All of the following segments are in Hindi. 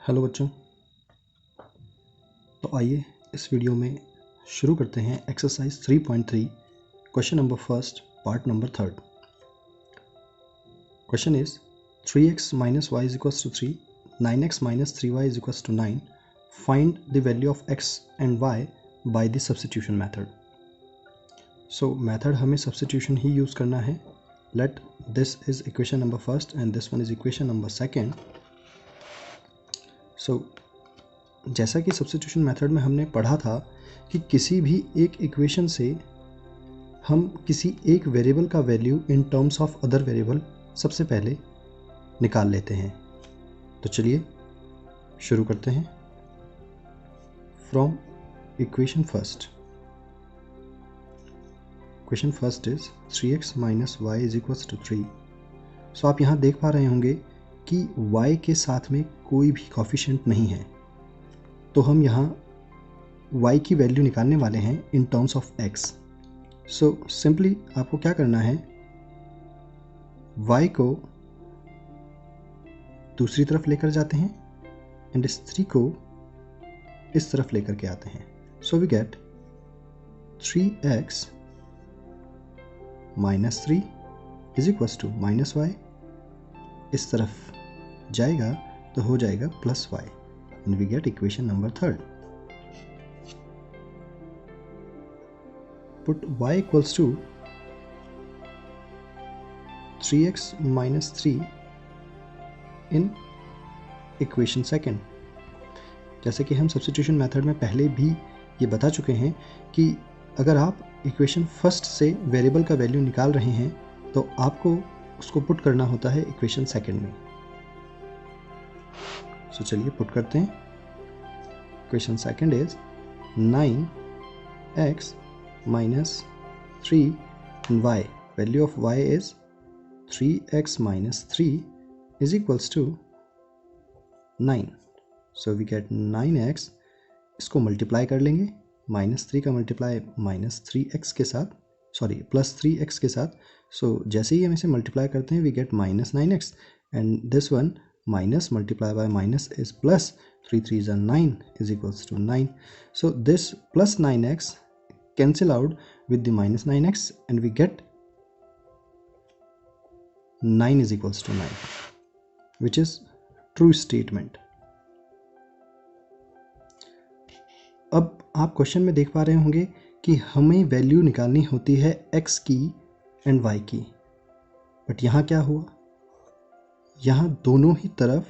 हेलो बच्चों, तो आइए इस वीडियो में शुरू करते हैं exercise 3.3 question number first part number third. Question is 3x minus y is equals to 3, 9x minus 3y is equals to 9. Find the value of x and y by the substitution method. So method हमें substitution ही यूज़ करना है. Let this is equation number first and this one is equation number second. So जैसा कि सब्स्टिट्यूशन मेथड में हमने पढ़ा था कि किसी भी एक इक्वेशन से हम किसी एक वेरिएबल का value in terms of other variable सबसे पहले निकाल लेते हैं। तो चलिए शुरू करते हैं। From equation first, equation first is 3x minus y is equals to 3। So आप यहाँ देख पा रहे होंगे कि y के साथ में कोई भी कोफिशिएंट नहीं है, तो हम यहाँ y की वैल्यू निकालने वाले हैं in terms of x। So simply आपको क्या करना है, y को दूसरी तरफ लेकर जाते हैं एंड इस 3 को इस तरफ लेकर के आते हैं। So we get 3x minus 3 is equals to minus y. इस तरफ जाएगा तो हो जाएगा plus y and we get equation number third. Put y equals to 3x minus 3 in equation second. जैसे कि हम सब्स्टिट्यूशन मेथड में पहले भी ये बता चुके हैं कि अगर आप इक्वेशन फर्स्ट से वेरिएबल का वैल्यू निकाल रहे हैं तो आपको उसको पुट करना होता है इक्वेशन सेकंड में। सो चलिए पुट करते हैं। Equation second is 9x minus 3 and y, value of y is 3x minus 3 is equals to 9। So we get 9x, इसको मल्टीप्लाई कर लेंगे, माइनस 3 का मल्टीप्लाई माइनस 3x के साथ, सॉरी प्लस 3x के साथ। सो जैसे ही हम इसे मल्टीप्लाई करते हैं we get minus 9x and this one minus multiply by minus is plus, 3 3s are 9 is equals to 9. So this plus 9x cancel out with the minus 9x and we get 9 is equals to 9, which is true statement. अब आप क्वेश्चन में देख पा रहे होंगे कि हमें वैल्यू निकालनी होती है x की एंड y की, बट यहाँ क्या हुआ, यहाँ दोनों ही तरफ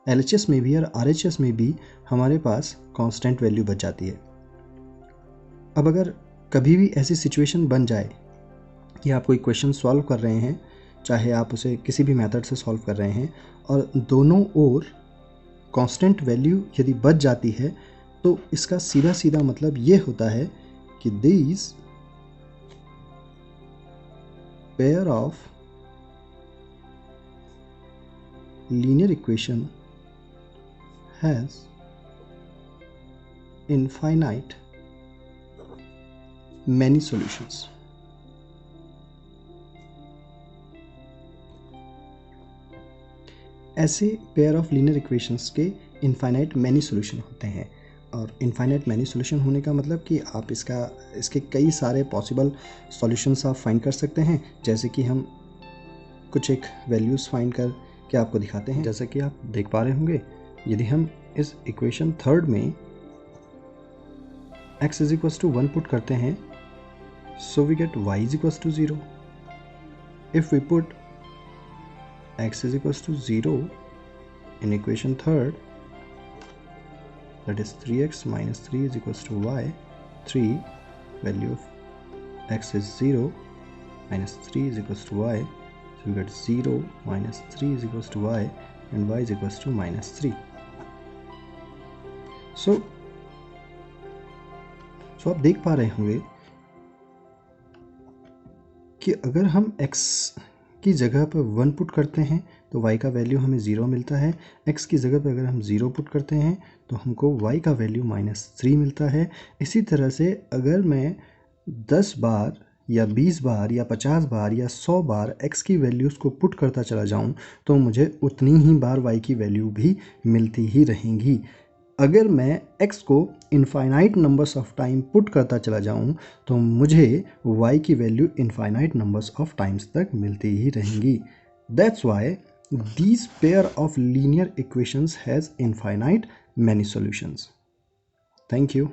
LHS में भी और RHS में भी हमारे पास कांस्टेंट वैल्यू बच जाती है। अब अगर कभी भी ऐसी सिचुएशन बन जाए कि आप कोई क्वेश्चन सॉल्व कर रहे हैं, चाहे आप उसे किसी भी मेथड से सॉल्व कर रहे हैं, और दोनों ओर कांस्टेंट वैल्यू यदि बच जाती है तो इसका सीधा सीधा मतलब ये होता है कि this pair of linear equation has infinite many solutions. ऐसे पेयर ऑफ लीनियर इक्वेशंस के इनफाइनाइट मैनी सॉल्यूशन होते हैं, और इनफाइनाइट मैनी सॉल्यूशन होने का मतलब कि आप इसके कई सारे पॉसिबल सॉल्यूशंस आप फाइंड कर सकते हैं। जैसे कि हम कुछ एक वैल्यूज़ फाइंड कर के आपको दिखाते हैं। जैसे कि आप देख पा रहे होंगे, यदि हम इस इक्वेशन थर्ड में x is equals to 1 put करते हैं, so we get y is equals to 0। If we put x is equals to 0 in equation third, that is 3x minus 3 is equals to y, 3 value of x is 0 minus 3 is equals to y, so we get 0 minus 3 is equals to y and y is equals to minus 3. So आप देख पा रहे होंगे कि अगर हम x की जगह पर 1 पुट करते हैं तो y का वैल्यू हमें 0 मिलता है। x की जगह पर अगर हम 0 पुट करते हैं तो हमको y का वैल्यू माइनस 3 मिलता है। इसी तरह से अगर मैं 10 बार या 20 बार या 50 बार या 100 बार x की वैल्यूज़ को पुट करता चला जाऊं तो मुझे उतनी ही बार y की वैल्यू भी मिलती ही रहेंगी। अगर मैं x को infinite numbers of time put करता चला जाऊं तो मुझे y की value infinite numbers of times तक मिलती ही रहेंगी। That's why these pair of linear equations has infinite many solutions. Thank you.